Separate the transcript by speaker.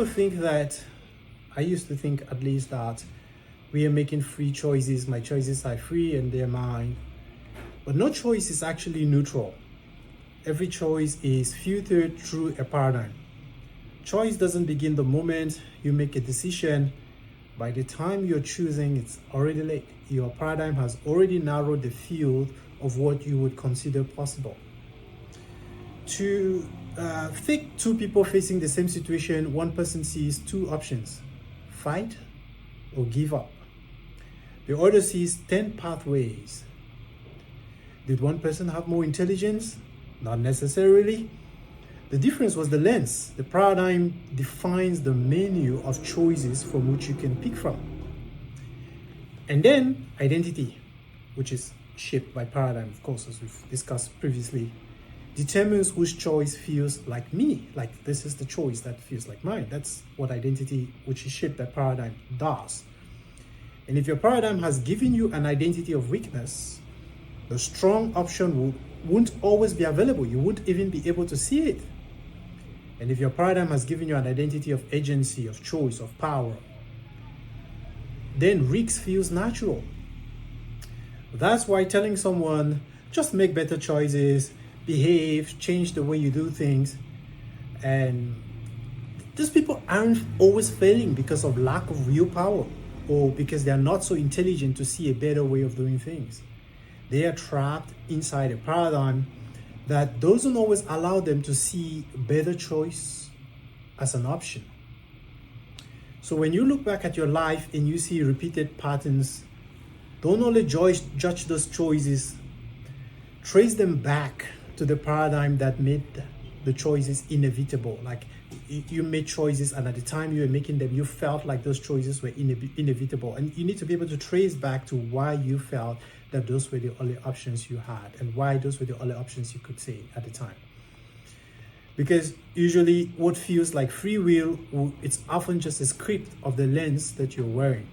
Speaker 1: people think that, I used to think at least that we are making free choices. My choices are free and they're mine. But no choice is actually neutral. Every choice is filtered through a paradigm. Choice doesn't begin the moment you make a decision. By the time you're choosing, it's already late. Your paradigm has already narrowed the field of what you would consider possible. To think two people facing the same situation, one person sees two options: fight or give up. The other sees 10 pathways. Did one person have more intelligence? Not necessarily. The difference was the lens. The paradigm defines the menu of choices from which you can pick from. And then identity, which is shaped by paradigm, of course, as we've discussed previously, determines which choice feels like me. Like, this is the choice that feels like mine. That's what identity, which is shaped by paradigm, does. And if your paradigm has given you an identity of weakness, the strong option won't always be available. You won't even be able to see it. And if your paradigm has given you an identity of agency, of choice, of power, then risk feels natural. That's why telling someone, just make better choices, behave, change the way you do things, and these people aren't always failing because of lack of willpower or because they are not so intelligent to see a better way of doing things. They are trapped inside a paradigm that doesn't always allow them to see better choice as an option. So when you look back at your life and you see repeated patterns, don't only judge those choices, trace them back to the paradigm that made the choices inevitable. Like, you made choices, and at the time you were making them, you felt like those choices were inevitable. And you need to be able to trace back to why you felt that those were the only options you had, and why those were the only options you could say at the time. Because usually what feels like free will, it's often just a script of the lens that you're wearing.